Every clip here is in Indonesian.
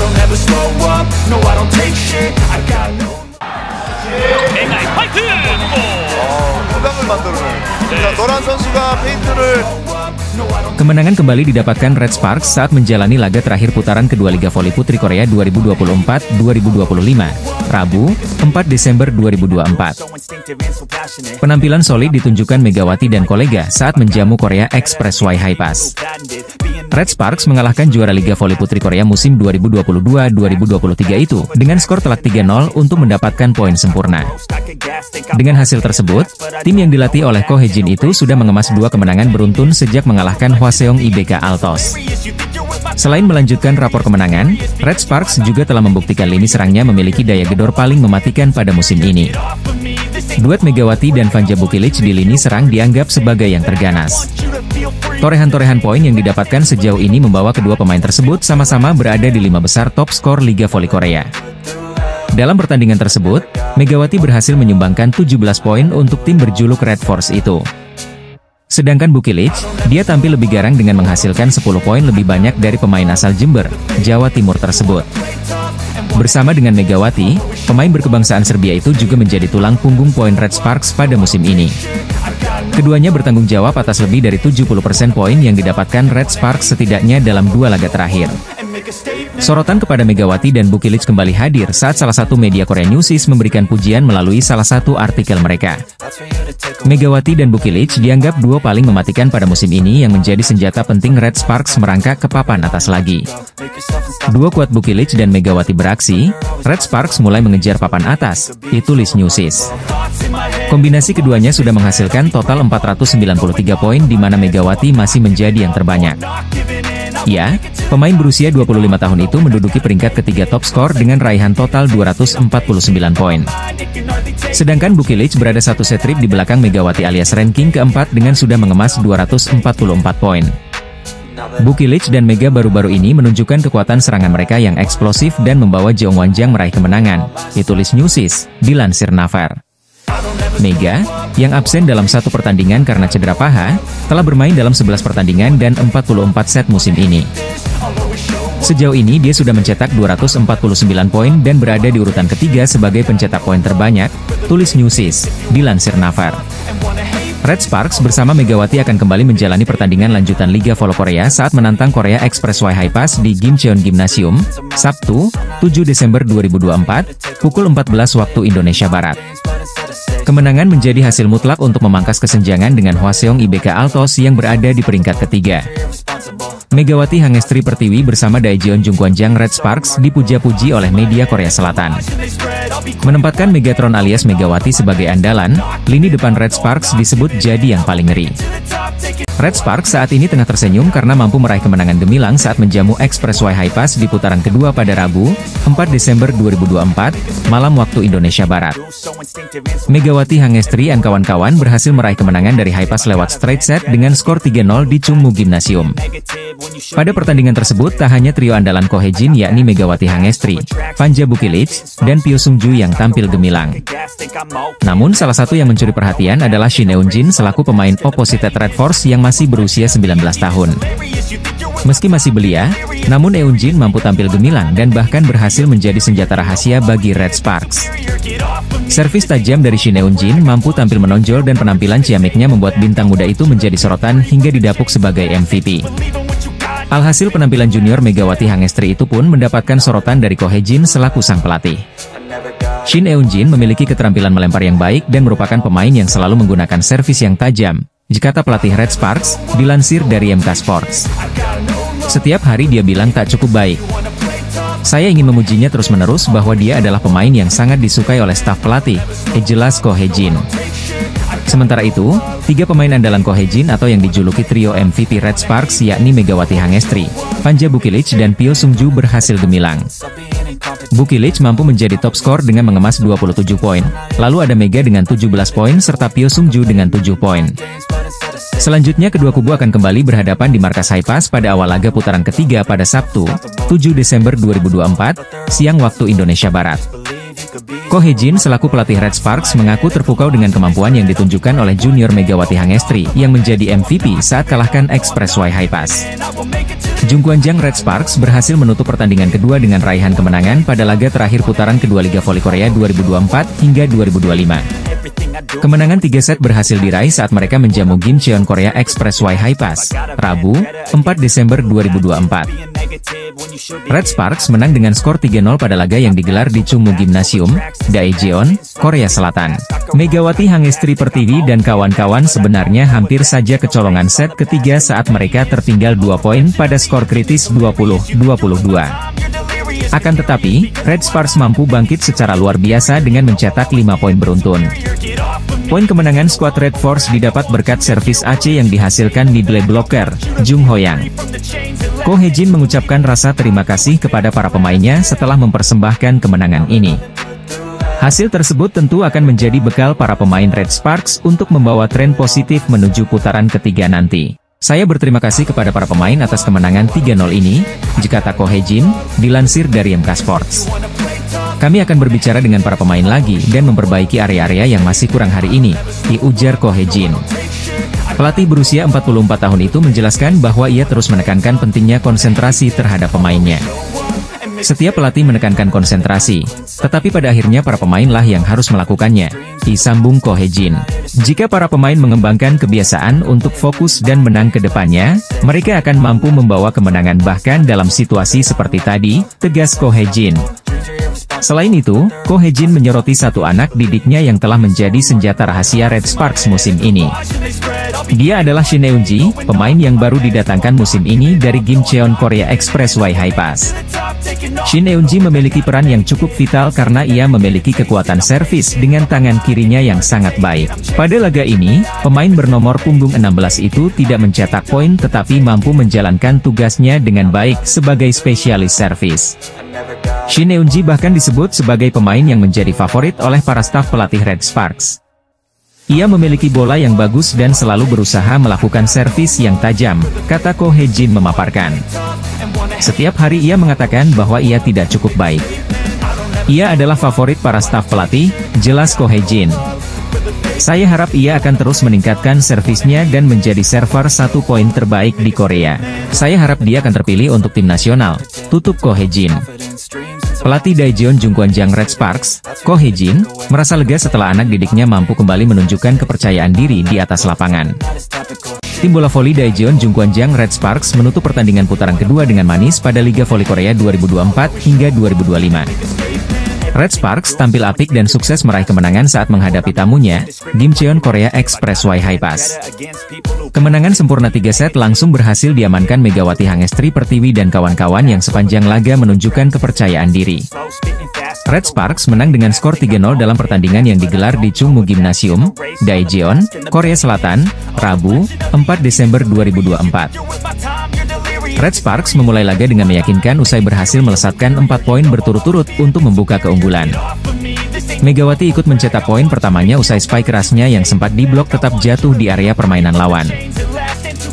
don't ever slow up, no I don't take shit, I got no. 앵아의 파이트! 후각을 만들어내는. 자, 노란 선수가 페인트를. Kemenangan kembali didapatkan Red Sparks saat menjalani laga terakhir putaran kedua Liga Voli Putri Korea 2024-2025, Rabu, 4 Desember 2024. Penampilan solid ditunjukkan Megawati dan kolega saat menjamu Korea Expressway High Pass. Red Sparks mengalahkan juara Liga Voli Putri Korea musim 2022-2023 itu dengan skor telak 3-0 untuk mendapatkan poin sempurna. Dengan hasil tersebut, tim yang dilatih oleh Ko Hye-jin itu sudah mengemas 2 kemenangan beruntun sejak mengalahkan Hwaseong IBK Altos. Selain melanjutkan rapor kemenangan, Red Sparks juga telah membuktikan lini serangnya memiliki daya gedor paling mematikan pada musim ini. Duet Megawati dan Vanja Bukilic di lini serang dianggap sebagai yang terganas. Torehan-torehan poin yang didapatkan sejauh ini membawa kedua pemain tersebut sama-sama berada di 5 besar top skor Liga Voli Korea. Dalam pertandingan tersebut, Megawati berhasil menyumbangkan 17 poin untuk tim berjuluk Red Force itu. Sedangkan Bukilic, dia tampil lebih garang dengan menghasilkan 10 poin lebih banyak dari pemain asal Jember, Jawa Timur tersebut. Bersama dengan Megawati, pemain berkebangsaan Serbia itu juga menjadi tulang punggung poin Red Sparks pada musim ini. Keduanya bertanggung jawab atas lebih dari 70% poin yang didapatkan Red Sparks setidaknya dalam 2 laga terakhir. Sorotan kepada Megawati dan Bukilic kembali hadir saat salah satu media Korea Newsis memberikan pujian melalui salah satu artikel mereka. Megawati dan Bukilic dianggap duo paling mematikan pada musim ini yang menjadi senjata penting Red Sparks merangkak ke papan atas lagi. Duo kuat Bukilic dan Megawati beraksi, Red Sparks mulai mengejar papan atas, ditulis Newsis. Kombinasi keduanya sudah menghasilkan total 493 poin di mana Megawati masih menjadi yang terbanyak. Ya, pemain berusia 25 tahun itu menduduki peringkat ketiga top skor dengan raihan total 249 poin. Sedangkan Bukilic berada satu set trip di belakang Megawati alias ranking keempat dengan sudah mengemas 244 poin. Bukilic dan Mega baru-baru ini menunjukkan kekuatan serangan mereka yang eksplosif dan membawa Jeong Wanjang meraih kemenangan, ditulis Newsis, dilansir Naver. Mega, yang absen dalam satu pertandingan karena cedera paha, telah bermain dalam 11 pertandingan dan 44 set musim ini. Sejauh ini dia sudah mencetak 249 poin dan berada di urutan ketiga sebagai pencetak poin terbanyak, tulis Newsis, dilansir Naver. Red Sparks bersama Megawati akan kembali menjalani pertandingan lanjutan Liga Voli Korea saat menantang Korea Expressway High Pass di Gimcheon Gymnasium, Sabtu, 7 Desember 2024, pukul 14 waktu Indonesia Barat. Kemenangan menjadi hasil mutlak untuk memangkas kesenjangan dengan Hwaseong IBK Altos yang berada di peringkat ketiga. Megawati Hangestri Pertiwi bersama Daejeon Jungkwanjang Red Sparks dipuja-puji oleh media Korea Selatan. Menempatkan Megatron alias Megawati sebagai andalan, lini depan Red Sparks disebut jadi yang paling ngeri. Red Sparks saat ini tengah tersenyum karena mampu meraih kemenangan gemilang saat menjamu Expressway High Pass di putaran kedua pada Rabu, 4 Desember 2024, malam waktu Indonesia Barat. Megawati Hangestri dan kawan-kawan berhasil meraih kemenangan dari High Pass lewat straight set dengan skor 3-0 di Chungmu Gymnasium. Pada pertandingan tersebut tak hanya trio andalan Ko Hye-jin yakni Megawati Hangestri, Vanja Bukilic, dan Pyo Sung-ju yang tampil gemilang. Namun salah satu yang mencuri perhatian adalah Shin Eun-jin selaku pemain opposite Red Force yang masih berusia 19 tahun. Meski masih belia, namun Eun-jin mampu tampil gemilang dan bahkan berhasil menjadi senjata rahasia bagi Red Sparks. Servis tajam dari Shin Eun-jin mampu tampil menonjol dan penampilan ciamiknya membuat bintang muda itu menjadi sorotan hingga didapuk sebagai MVP. Alhasil penampilan junior Megawati Hangestri itu pun mendapatkan sorotan dari Ko Hye-jin selaku sang pelatih. Shin Eun-jin memiliki keterampilan melempar yang baik dan merupakan pemain yang selalu menggunakan servis yang tajam, kata pelatih Red Sparks, dilansir dari MK Sports. Setiap hari dia bilang tak cukup baik. Saya ingin memujinya terus-menerus bahwa dia adalah pemain yang sangat disukai oleh staf pelatih, jelas Ko Hye-jin. Sementara itu, 3 pemain andalan Ko Hye-jin atau yang dijuluki trio MVP Red Sparks yakni Megawati Hangestri, Vanja Bukilic dan Pyo Sung-ju berhasil gemilang. Bukilic mampu menjadi top skor dengan mengemas 27 poin, lalu ada Mega dengan 17 poin serta Pyo Sung-ju dengan 7 poin. Selanjutnya kedua kubu akan kembali berhadapan di markas High Pass pada awal laga putaran ketiga pada Sabtu, 7 Desember 2024, siang waktu Indonesia Barat. Ko Hye-jin selaku pelatih Red Sparks mengaku terpukau dengan kemampuan yang ditunjukkan oleh junior Megawati Hangestri yang menjadi MVP saat kalahkan Expressway High Pass. Jungkwanjang Red Sparks berhasil menutup pertandingan kedua dengan raihan kemenangan pada laga terakhir putaran kedua Liga Voli Korea 2024 hingga 2025. Kemenangan 3 set berhasil diraih saat mereka menjamu Gimcheon Korea Expressway High Pass, Rabu, 4 Desember 2024. Red Sparks menang dengan skor 3-0 pada laga yang digelar di Chungmu Gymnasium, Daejeon, Korea Selatan. Megawati Hangestri Pertiwi dan kawan-kawan sebenarnya hampir saja kecolongan set ketiga saat mereka tertinggal 2 poin pada skor kritis 20-22. Akan tetapi, Red Sparks mampu bangkit secara luar biasa dengan mencetak 5 poin beruntun. Poin kemenangan skuad Red Force didapat berkat servis AC yang dihasilkan middle blocker, Jung Hoyang. Ko Hejin mengucapkan rasa terima kasih kepada para pemainnya setelah mempersembahkan kemenangan ini. Hasil tersebut tentu akan menjadi bekal para pemain Red Sparks untuk membawa tren positif menuju putaran ketiga nanti. Saya berterima kasih kepada para pemain atas kemenangan 3-0 ini, kata Ko Hejin, dilansir dari MK Sports. Kami akan berbicara dengan para pemain lagi dan memperbaiki area-area yang masih kurang hari ini, ujar Ko Hejin. Pelatih berusia 44 tahun itu menjelaskan bahwa ia terus menekankan pentingnya konsentrasi terhadap pemainnya. Setiap pelatih menekankan konsentrasi, tetapi pada akhirnya para pemainlah yang harus melakukannya, sambung Ko Hejin. Jika para pemain mengembangkan kebiasaan untuk fokus dan menang ke depannya, mereka akan mampu membawa kemenangan bahkan dalam situasi seperti tadi, tegas Ko Hejin. Selain itu, Ko Hejin menyoroti satu anak didiknya yang telah menjadi senjata rahasia Red Sparks musim ini. Dia adalah Shin Eun-ji, pemain yang baru didatangkan musim ini dari Gimcheon Korea Expressway High Pass. Shin Eun-ji memiliki peran yang cukup vital karena ia memiliki kekuatan servis dengan tangan kirinya yang sangat baik. Pada laga ini, pemain bernomor punggung 16 itu tidak mencetak poin tetapi mampu menjalankan tugasnya dengan baik sebagai spesialis servis. Shin Eun-ji bahkan disebut sebagai pemain yang menjadi favorit oleh para staf pelatih Red Sparks. Ia memiliki bola yang bagus dan selalu berusaha melakukan servis yang tajam, kata Ko Hejin memaparkan. Setiap hari ia mengatakan bahwa ia tidak cukup baik. Ia adalah favorit para staf pelatih, jelas Ko Hejin. Saya harap ia akan terus meningkatkan servisnya dan menjadi server 1 poin terbaik di Korea. Saya harap dia akan terpilih untuk tim nasional, tutup Ko Hejin. Pelatih Daejeon Jungkwanjang Red Sparks, Ko Hejin, merasa lega setelah anak didiknya mampu kembali menunjukkan kepercayaan diri di atas lapangan. Tim bola voli Daejeon Jungkwanjang Red Sparks menutup pertandingan putaran kedua dengan manis pada Liga Voli Korea 2024 hingga 2025. Red Sparks tampil apik dan sukses meraih kemenangan saat menghadapi tamunya, Gimcheon Korea Expressway High Pass. Kemenangan sempurna 3 set langsung berhasil diamankan Megawati Hangestri Pertiwi dan kawan-kawan yang sepanjang laga menunjukkan kepercayaan diri. Red Sparks menang dengan skor 3-0 dalam pertandingan yang digelar di Chungmu Gymnasium, Daejeon, Korea Selatan, Rabu, 4 Desember 2024. Red Sparks memulai laga dengan meyakinkan usai berhasil melesatkan 4 poin berturut-turut untuk membuka keunggulan. Megawati ikut mencetak poin pertamanya usai spike kerasnya yang sempat diblok tetap jatuh di area permainan lawan.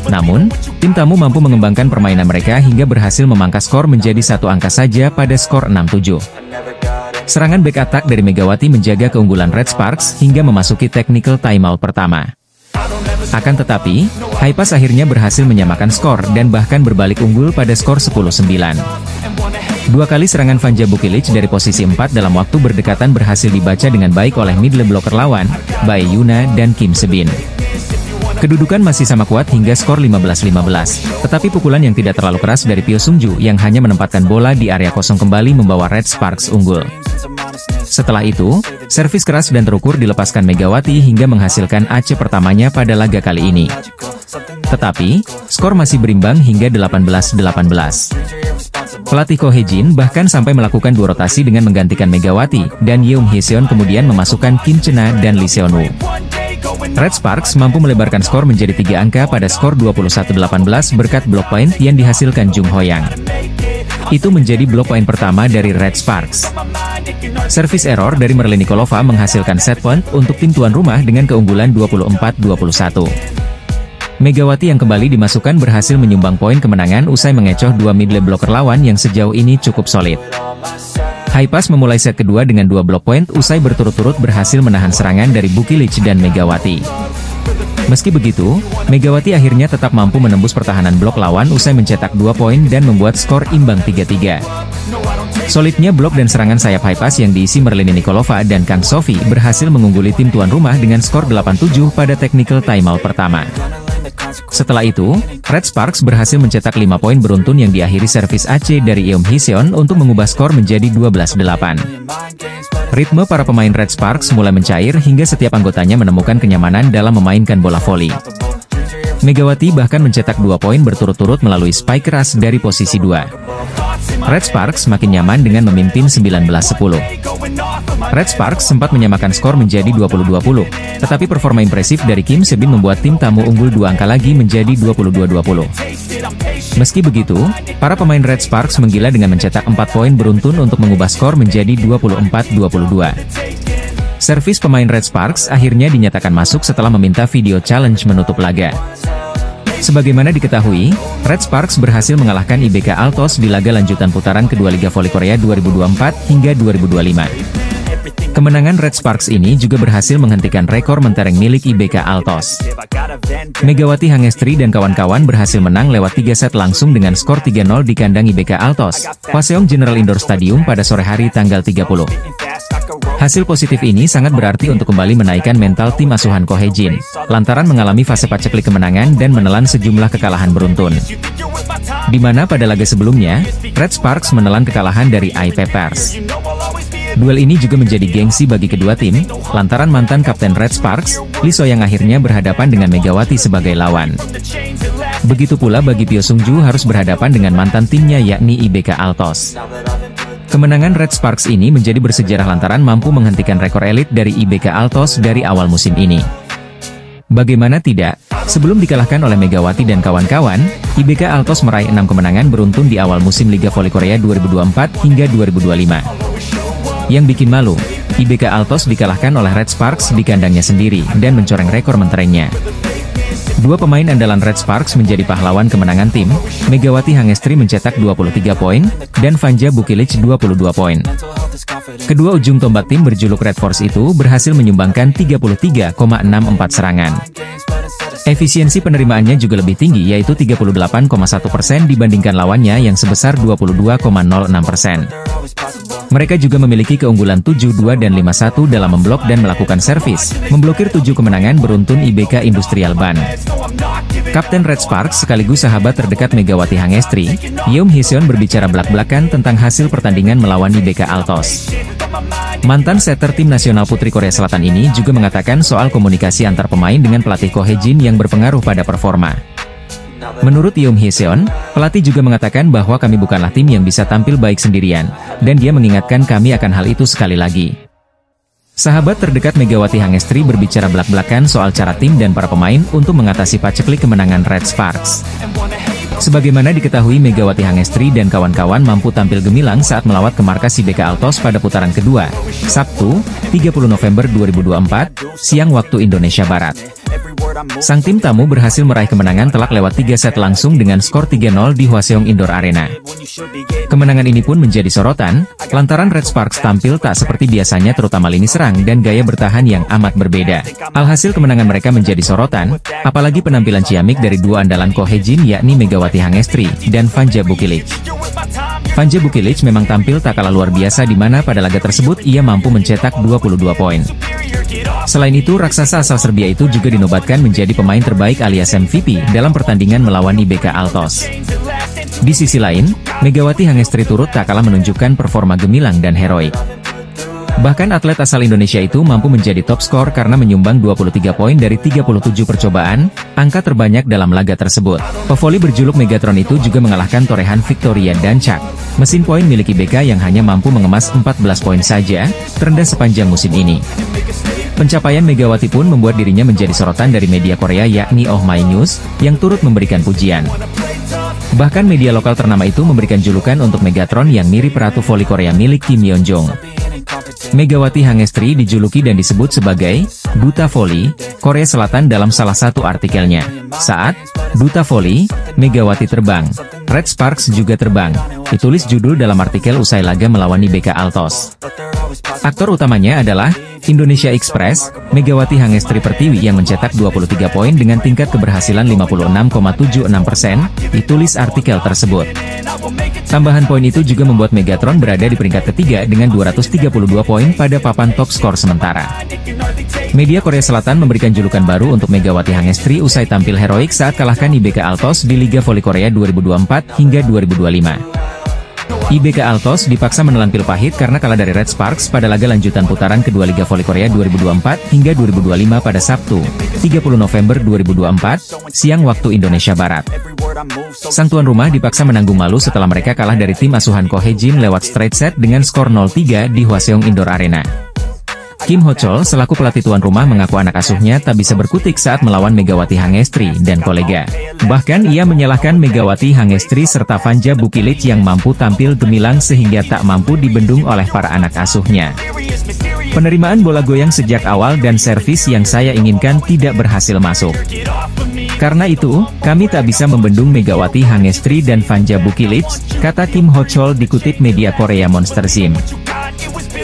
Namun, tim tamu mampu mengembangkan permainan mereka hingga berhasil memangkas skor menjadi 1 angka saja pada skor 6-7. Serangan back attack dari Megawati menjaga keunggulan Red Sparks hingga memasuki technical timeout pertama. Akan tetapi, High Pass akhirnya berhasil menyamakan skor dan bahkan berbalik unggul pada skor 10-9. 2 kali serangan Vanja Bukilic dari posisi 4 dalam waktu berdekatan berhasil dibaca dengan baik oleh middle blocker lawan, Bae Yuna dan Kim Sebin. Kedudukan masih sama kuat hingga skor 15-15, tetapi pukulan yang tidak terlalu keras dari Pyo Sung-ju yang hanya menempatkan bola di area kosong kembali membawa Red Sparks unggul. Setelah itu, servis keras dan terukur dilepaskan Megawati hingga menghasilkan AC pertamanya pada laga kali ini. Tetapi, skor masih berimbang hingga 18-18. Pelatih Ko Hejin bahkan sampai melakukan 2 rotasi dengan menggantikan Megawati, dan Yeon Hyeseon kemudian memasukkan Kim Chena dan Lee Seon-woo. Red Sparks mampu melebarkan skor menjadi 3 angka pada skor 21-18 berkat blok point yang dihasilkan Jung Hoyang. Itu menjadi blok poin pertama dari Red Sparks. Servis error dari Merlin Nikolova menghasilkan set point untuk tim tuan rumah dengan keunggulan 24-21. Megawati yang kembali dimasukkan berhasil menyumbang poin kemenangan usai mengecoh 2 middle blocker lawan yang sejauh ini cukup solid. High Pass memulai set kedua dengan 2 block point usai berturut-turut berhasil menahan serangan dari Bukilic dan Megawati. Meski begitu, Megawati akhirnya tetap mampu menembus pertahanan blok lawan usai mencetak 2 poin dan membuat skor imbang 3-3. Solidnya blok dan serangan sayap Haipas yang diisi Merlini Nikolova dan Kang Sofi berhasil mengungguli tim tuan rumah dengan skor 8-7 pada technical timeout pertama. Setelah itu, Red Sparks berhasil mencetak 5 poin beruntun yang diakhiri servis AC dari Yeom Hee-seon untuk mengubah skor menjadi 12-8. Ritme para pemain Red Sparks mulai mencair hingga setiap anggotanya menemukan kenyamanan dalam memainkan bola voli. Megawati bahkan mencetak 2 poin berturut-turut melalui spike keras dari posisi 2. Red Sparks makin nyaman dengan memimpin 19-10. Red Sparks sempat menyamakan skor menjadi 20-20, tetapi performa impresif dari Kim Se-bin membuat tim tamu unggul 2 angka lagi menjadi 22-20. Meski begitu, para pemain Red Sparks menggila dengan mencetak 4 poin beruntun untuk mengubah skor menjadi 24-22. Servis pemain Red Sparks akhirnya dinyatakan masuk setelah meminta video challenge menutup laga. Sebagaimana diketahui, Red Sparks berhasil mengalahkan IBK Altos di laga lanjutan putaran kedua Liga Voli Korea 2024 hingga 2025. Kemenangan Red Sparks ini juga berhasil menghentikan rekor mentereng milik IBK Altos. Megawati Hangestri dan kawan-kawan berhasil menang lewat 3 set langsung dengan skor 3-0 di kandang IBK Altos, Hwaseong General Indoor Stadium pada sore hari tanggal 30. Hasil positif ini sangat berarti untuk kembali menaikkan mental tim asuhan Ko Hye-jin, lantaran mengalami fase paceklik kemenangan dan menelan sejumlah kekalahan beruntun. Di mana pada laga sebelumnya, Red Sparks menelan kekalahan dari IP Pers. Duel ini juga menjadi gengsi bagi kedua tim, lantaran mantan kapten Red Sparks, Lee So-yang akhirnya berhadapan dengan Megawati sebagai lawan. Begitu pula bagi Pyo Sung-ju harus berhadapan dengan mantan timnya yakni IBK Altos. Kemenangan Red Sparks ini menjadi bersejarah lantaran mampu menghentikan rekor elit dari IBK Altos dari awal musim ini. Bagaimana tidak, sebelum dikalahkan oleh Megawati dan kawan-kawan, IBK Altos meraih 6 kemenangan beruntun di awal musim Liga Voli Korea 2024 hingga 2025. Yang bikin malu, IBK Altos dikalahkan oleh Red Sparks di kandangnya sendiri dan mencoreng rekor menterengnya. Dua pemain andalan Red Sparks menjadi pahlawan kemenangan tim, Megawati Hangestri mencetak 23 poin, dan Vanja Bukilic 22 poin. Kedua ujung tombak tim berjuluk Red Force itu berhasil menyumbangkan 33,64 serangan. Efisiensi penerimaannya juga lebih tinggi yaitu 38,1% dibandingkan lawannya yang sebesar 22,06%. Mereka juga memiliki keunggulan 7-2 dan 5-1 dalam memblok dan melakukan servis, memblokir 7 kemenangan beruntun IBK Industrial Ban. Kapten Red Sparks sekaligus sahabat terdekat Megawati Hangestri, Yeom Hee-seon berbicara belak-belakan tentang hasil pertandingan melawan IBK Altos. Mantan setter tim nasional putri Korea Selatan ini juga mengatakan soal komunikasi antar pemain dengan pelatih Ko Hye-jin yang berpengaruh pada performa. Menurut Yeom Hee-seon, pelatih juga mengatakan bahwa kami bukanlah tim yang bisa tampil baik sendirian, dan dia mengingatkan kami akan hal itu sekali lagi. Sahabat terdekat Megawati Hangestri berbicara belak-belakan soal cara tim dan para pemain untuk mengatasi paceklik kemenangan Red Sparks. Sebagaimana diketahui Megawati Hangestri dan kawan-kawan mampu tampil gemilang saat melawat ke markas IBK Altos pada putaran kedua, Sabtu, 30 November 2024, siang waktu Indonesia Barat. Sang tim tamu berhasil meraih kemenangan telak lewat 3 set langsung dengan skor 3-0 di Hwaseong Indoor Arena. Kemenangan ini pun menjadi sorotan, lantaran Red Sparks tampil tak seperti biasanya terutama lini serang dan gaya bertahan yang amat berbeda. Alhasil kemenangan mereka menjadi sorotan, apalagi penampilan ciamik dari dua andalan Ko Hye-jin yakni Megawati Hangestri dan Vanja Bukilic. Vanja Bukilic memang tampil tak kalah luar biasa di mana pada laga tersebut ia mampu mencetak 22 poin. Selain itu, raksasa asal Serbia itu juga dinobatkan menjadi pemain terbaik alias MVP dalam pertandingan melawan IBK Altos. Di sisi lain, Megawati Hangestri turut tak kalah menunjukkan performa gemilang dan heroik. Bahkan atlet asal Indonesia itu mampu menjadi top skor karena menyumbang 23 poin dari 37 percobaan, angka terbanyak dalam laga tersebut. Pevoli berjuluk Megatron itu juga mengalahkan torehan Victoria Dancak, mesin poin milik IBK yang hanya mampu mengemas 14 poin saja, terendah sepanjang musim ini. Pencapaian Megawati pun membuat dirinya menjadi sorotan dari media Korea yakni Oh My News, yang turut memberikan pujian. Bahkan media lokal ternama itu memberikan julukan untuk Megatron yang mirip Ratu Voli Korea milik Kim Yeon Jong. Megawati Hangestri dijuluki dan disebut sebagai Duta Voli Korea Selatan dalam salah satu artikelnya. Saat Duta Voli, Megawati terbang, Red Sparks juga terbang, ditulis judul dalam artikel usai laga melawan IBK Altos. Aktor utamanya adalah Indonesia Express, Megawati Hangestri Pertiwi yang mencetak 23 poin dengan tingkat keberhasilan 56,76%, ditulis artikel tersebut. Tambahan poin itu juga membuat Megatron berada di peringkat ketiga dengan 232 poin pada papan top skor sementara. Media Korea Selatan memberikan julukan baru untuk Megawati Hangestri usai tampil heroik saat kalahkan IBK Altos di Liga Voli Korea 2024 hingga 2025. IBK Altos dipaksa menelan pil pahit karena kalah dari Red Sparks pada laga lanjutan putaran kedua Liga Voli Korea 2024 hingga 2025 pada Sabtu, 30 November 2024, siang waktu Indonesia Barat. Sang tuan rumah dipaksa menanggung malu setelah mereka kalah dari tim asuhan Ko Hae-jin lewat straight set dengan skor 0-3 di Hwaseong Indoor Arena. Kim Ho-chol selaku pelatih tuan rumah mengaku anak asuhnya tak bisa berkutik saat melawan Megawati Hangestri dan kolega. Bahkan ia menyalahkan Megawati Hangestri serta Fanja Bukilic yang mampu tampil gemilang sehingga tak mampu dibendung oleh para anak asuhnya. Penerimaan bola goyang sejak awal dan servis yang saya inginkan tidak berhasil masuk. Karena itu, kami tak bisa membendung Megawati Hangestri dan Fanja Bukilic, kata Kim Ho-chol dikutip media Korea Monster Sim.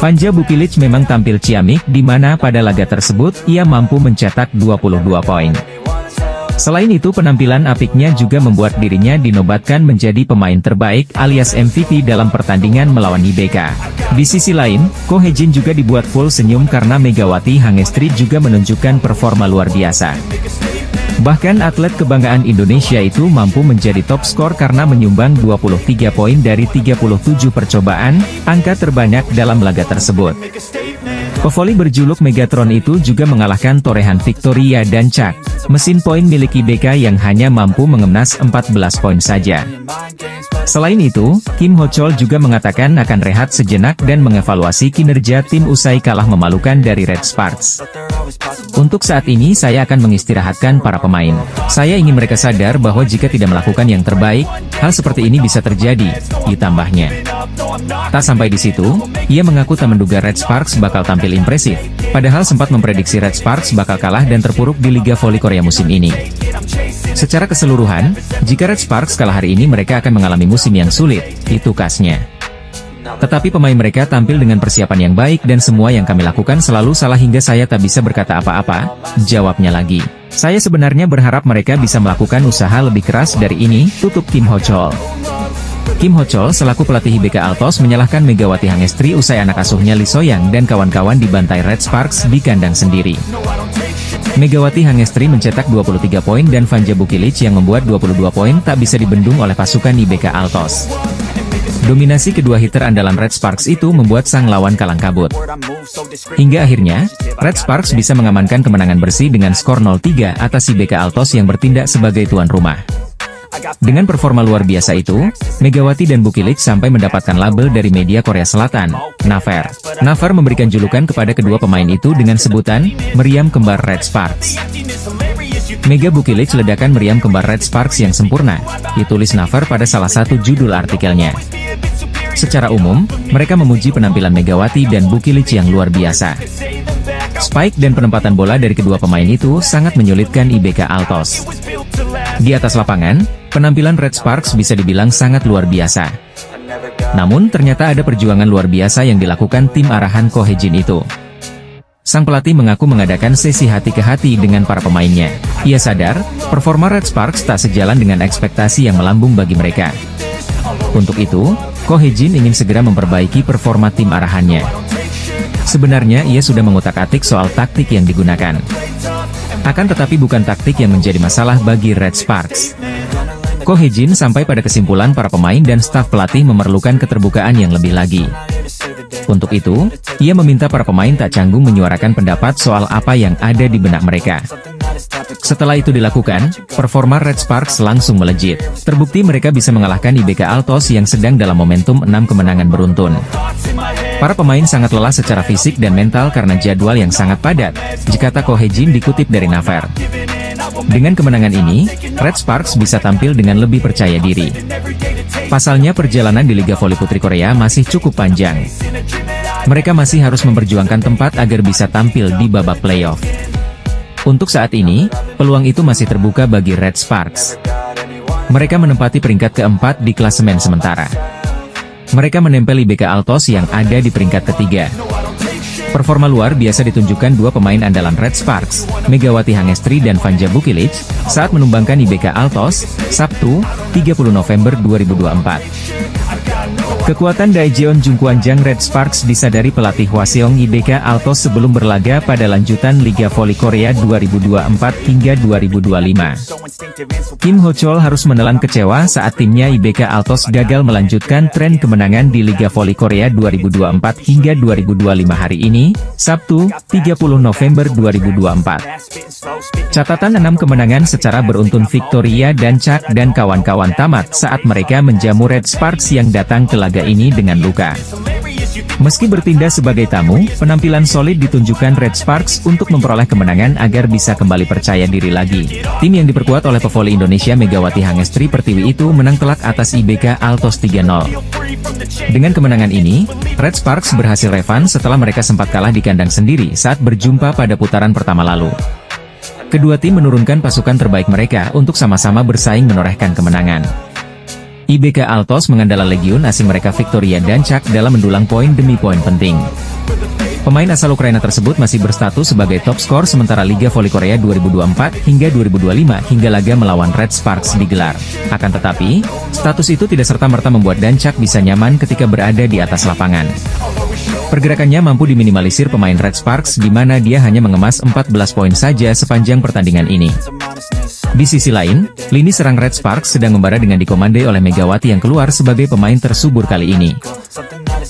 Fanja Bukilic memang tampil ciamik di mana pada laga tersebut ia mampu mencetak 22 poin. Selain itu penampilan apiknya juga membuat dirinya dinobatkan menjadi pemain terbaik alias MVP dalam pertandingan melawan IBK. Di sisi lain, Ko Hae-jin juga dibuat full senyum karena Megawati Hangestri juga menunjukkan performa luar biasa. Bahkan atlet kebanggaan Indonesia itu mampu menjadi top skor karena menyumbang 23 poin dari 37 percobaan, angka terbanyak dalam laga tersebut. Pevoli berjuluk Megatron itu juga mengalahkan torehan Victoria dan Chuck, mesin poin milik IBK yang hanya mampu mengemas 14 poin saja. Selain itu, Kim Ho-chol juga mengatakan akan rehat sejenak dan mengevaluasi kinerja tim usai kalah memalukan dari Red Sparks. Untuk saat ini saya akan mengistirahatkan para pemain. Saya ingin mereka sadar bahwa jika tidak melakukan yang terbaik, hal seperti ini bisa terjadi, ditambahnya. Tak sampai di situ, ia mengaku tak menduga Red Sparks bakal tampil impresif, padahal sempat memprediksi Red Sparks bakal kalah dan terpuruk di Liga Voli Korea musim ini. Secara keseluruhan, jika Red Sparks kalah hari ini mereka akan mengalami musim yang sulit, itu khasnya. Tetapi pemain mereka tampil dengan persiapan yang baik dan semua yang kami lakukan selalu salah hingga saya tak bisa berkata apa-apa, jawabnya lagi. Saya sebenarnya berharap mereka bisa melakukan usaha lebih keras dari ini, tutup Kim Ho-chol. Kim Ho-chol selaku pelatih IBK Altos menyalahkan Megawati Hangestri usai anak asuhnya Lee So-young dan kawan-kawan dibantai Red Sparks di kandang sendiri. Megawati Hangestri mencetak 23 poin dan Fanja Bukilic yang membuat 22 poin tak bisa dibendung oleh pasukan IBK Altos. Dominasi kedua hitter andalan Red Sparks itu membuat sang lawan kalang kabut. Hingga akhirnya, Red Sparks bisa mengamankan kemenangan bersih dengan skor 0-3 atas IBK Altos yang bertindak sebagai tuan rumah. Dengan performa luar biasa itu, Megawati dan Bukilic sampai mendapatkan label dari media Korea Selatan, Naver. Naver memberikan julukan kepada kedua pemain itu dengan sebutan, meriam kembar Red Sparks. Mega Bukilic ledakan meriam kembar Red Sparks yang sempurna, ditulis Naver pada salah satu judul artikelnya. Secara umum, mereka memuji penampilan Megawati dan Bukilic yang luar biasa. Spike dan penempatan bola dari kedua pemain itu sangat menyulitkan IBK Altos. Di atas lapangan, penampilan Red Sparks bisa dibilang sangat luar biasa. Namun ternyata ada perjuangan luar biasa yang dilakukan tim arahan Ko Hae-jin itu. Sang pelatih mengaku mengadakan sesi hati ke hati dengan para pemainnya. Ia sadar, performa Red Sparks tak sejalan dengan ekspektasi yang melambung bagi mereka. Untuk itu, Ko Hae-jin ingin segera memperbaiki performa tim arahannya. Sebenarnya ia sudah mengutak-atik soal taktik yang digunakan. Akan tetapi bukan taktik yang menjadi masalah bagi Red Sparks. Ko Hae-jin sampai pada kesimpulan para pemain dan staf pelatih memerlukan keterbukaan yang lebih lagi. Untuk itu, ia meminta para pemain tak canggung menyuarakan pendapat soal apa yang ada di benak mereka. Setelah itu dilakukan, performa Red Sparks langsung melejit. Terbukti mereka bisa mengalahkan IBK Altos yang sedang dalam momentum 6 kemenangan beruntun. Para pemain sangat lelah secara fisik dan mental karena jadwal yang sangat padat, dikata Ko Hae-jin dikutip dari Naver. Dengan kemenangan ini, Red Sparks bisa tampil dengan lebih percaya diri. Pasalnya perjalanan di Liga Voli Putri Korea masih cukup panjang. Mereka masih harus memperjuangkan tempat agar bisa tampil di babak playoff. Untuk saat ini, peluang itu masih terbuka bagi Red Sparks. Mereka menempati peringkat keempat di klasemen sementara. Mereka menempel IBK Altos yang ada di peringkat ketiga. Performa luar biasa ditunjukkan dua pemain andalan Red Sparks, Megawati Hangestri dan Vanja Bukilic, saat menumbangkan IBK Altos, Sabtu, 30 November 2024. Kekuatan Daejeon Jungkwanjang Red Sparks disadari pelatih Hwaseong IBK Altos sebelum berlaga pada lanjutan Liga Voli Korea 2024 hingga 2025. Kim Ho-chol harus menelan kecewa saat timnya IBK Altos gagal melanjutkan tren kemenangan di Liga Voli Korea 2024 hingga 2025 hari ini, Sabtu, 30 November 2024. Catatan 6 kemenangan secara beruntun Victoria dan Chak dan kawan-kawan tamat saat mereka menjamu Red Sparks yang datang ke laga ini dengan luka. Meski bertindak sebagai tamu, penampilan solid ditunjukkan Red Sparks untuk memperoleh kemenangan agar bisa kembali percaya diri lagi. Tim yang diperkuat oleh pevoli Indonesia Megawati Hangestri Pertiwi itu menang telak atas IBK Altos 3-0. Dengan kemenangan ini, Red Sparks berhasil revanse setelah mereka sempat kalah di kandang sendiri saat berjumpa pada putaran pertama lalu. Kedua tim menurunkan pasukan terbaik mereka untuk sama-sama bersaing menorehkan kemenangan. IBK Altos mengandalkan legiun asing mereka Victoria dan Chak dalam mendulang poin demi poin penting. Pemain asal Ukraina tersebut masih berstatus sebagai top skor sementara Liga Voli Korea 2024 hingga 2025 hingga laga melawan Red Sparks digelar. Akan tetapi, status itu tidak serta-merta membuat Dan Chak bisa nyaman ketika berada di atas lapangan. Pergerakannya mampu diminimalisir pemain Red Sparks di mana dia hanya mengemas 14 poin saja sepanjang pertandingan ini. Di sisi lain, lini serang Red Sparks sedang membara dengan dikomandai oleh Megawati yang keluar sebagai pemain tersubur kali ini.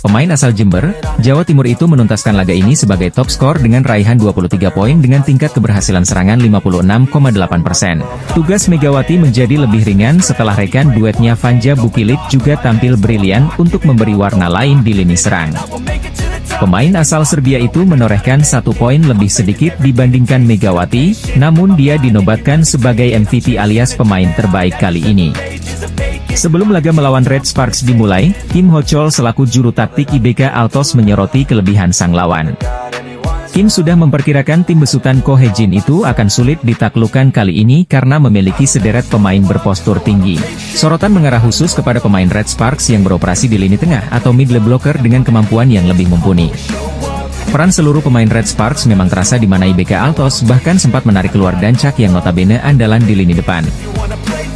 Pemain asal Jember, Jawa Timur itu menuntaskan laga ini sebagai top skor dengan raihan 23 poin dengan tingkat keberhasilan serangan 56,8%. Tugas Megawati menjadi lebih ringan setelah rekan duetnya Vanja Bukilic juga tampil brilian untuk memberi warna lain di lini serang. Pemain asal Serbia itu menorehkan 1 poin lebih sedikit dibandingkan Megawati, namun dia dinobatkan sebagai MVP alias pemain terbaik kali ini. Sebelum laga melawan Red Sparks dimulai, Kim Ho-chol selaku juru taktik IBK Altos menyoroti kelebihan sang lawan. Kim sudah memperkirakan tim besutan Ko Hae-jin itu akan sulit ditaklukkan kali ini karena memiliki sederet pemain berpostur tinggi. Sorotan mengarah khusus kepada pemain Red Sparks yang beroperasi di lini tengah atau middle blocker dengan kemampuan yang lebih mumpuni. Peran seluruh pemain Red Sparks memang terasa di mana IBK Altos bahkan sempat menarik keluar Dan Chak yang notabene andalan di lini depan.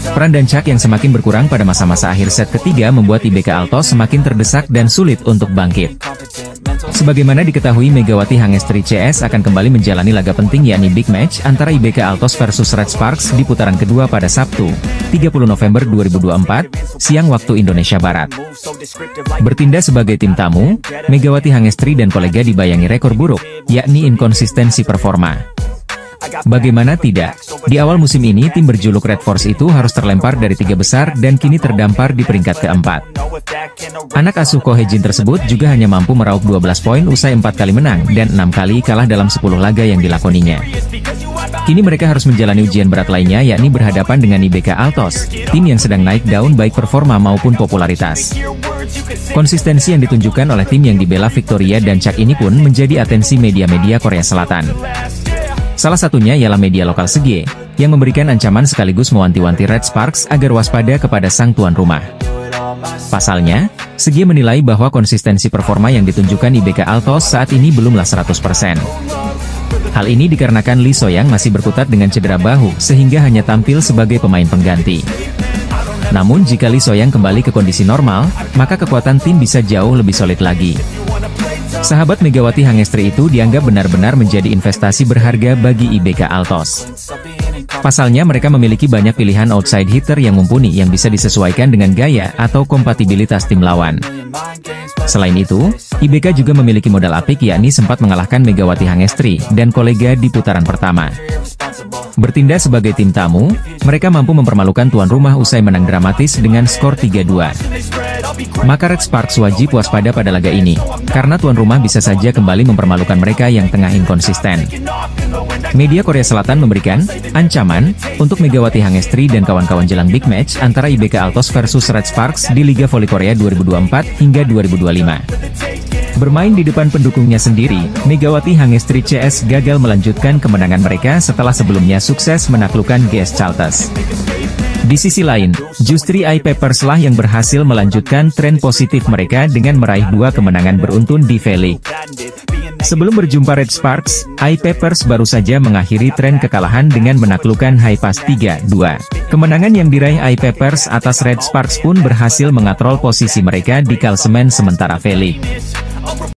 Peran Dan Chak yang semakin berkurang pada masa-masa akhir set ketiga membuat IBK Altos semakin terdesak dan sulit untuk bangkit. Sebagaimana diketahui Megawati Hangestri CS akan kembali menjalani laga penting yakni Big Match antara IBK Altos versus Red Sparks di putaran kedua pada Sabtu, 30 November 2024, siang waktu Indonesia Barat. Bertindak sebagai tim tamu, Megawati Hangestri dan kolega dibayangi rekor buruk, yakni inkonsistensi performa. Bagaimana tidak, di awal musim ini tim berjuluk Red Force itu harus terlempar dari 3 besar dan kini terdampar di peringkat keempat. Anak asuh Ko Hae-jin tersebut juga hanya mampu meraup 12 poin usai 4 kali menang dan 6 kali kalah dalam 10 laga yang dilakoninya. Kini mereka harus menjalani ujian berat lainnya yakni berhadapan dengan IBK Altos, tim yang sedang naik daun baik performa maupun popularitas. Konsistensi yang ditunjukkan oleh tim yang dibela Victoria dan Chak ini pun menjadi atensi media-media Korea Selatan. Salah satunya ialah media lokal Segie, yang memberikan ancaman sekaligus mewanti-wanti Red Sparks agar waspada kepada sang tuan rumah. Pasalnya, Segie menilai bahwa konsistensi performa yang ditunjukkan IBK Altos saat ini belumlah 100%. Hal ini dikarenakan Lee So-young masih berkutat dengan cedera bahu sehingga hanya tampil sebagai pemain pengganti. Namun jika Lee So-young kembali ke kondisi normal, maka kekuatan tim bisa jauh lebih solid lagi. Sahabat Megawati Hangestri itu dianggap benar-benar menjadi investasi berharga bagi IBK Altos. Pasalnya mereka memiliki banyak pilihan outside hitter yang mumpuni yang bisa disesuaikan dengan gaya atau kompatibilitas tim lawan. Selain itu, IBK juga memiliki modal apik yakni sempat mengalahkan Megawati Hangestri dan kolega di putaran pertama. Bertindak sebagai tim tamu, mereka mampu mempermalukan tuan rumah usai menang dramatis dengan skor 3-2. Maka Red Sparks wajib waspada pada laga ini, karena tuan rumah bisa saja kembali mempermalukan mereka yang tengah inkonsisten. Media Korea Selatan memberikan ancaman untuk Megawati Hangestri dan kawan-kawan jelang Big Match antara IBK Altos versus Red Sparks di Liga Voli Korea 2024 hingga 2025. Bermain di depan pendukungnya sendiri, Megawati Hangestri CS gagal melanjutkan kemenangan mereka setelah sebelumnya sukses menaklukkan GS Chalters. Di sisi lain, justru I-Papers lah yang berhasil melanjutkan tren positif mereka dengan meraih 2 kemenangan beruntun di V-League. Sebelum berjumpa Red Sparks, I-Papers baru saja mengakhiri tren kekalahan dengan menaklukkan Haipas 3-2. Kemenangan yang diraih I-Papers atas Red Sparks pun berhasil mengatrol posisi mereka di klasemen sementara Felix.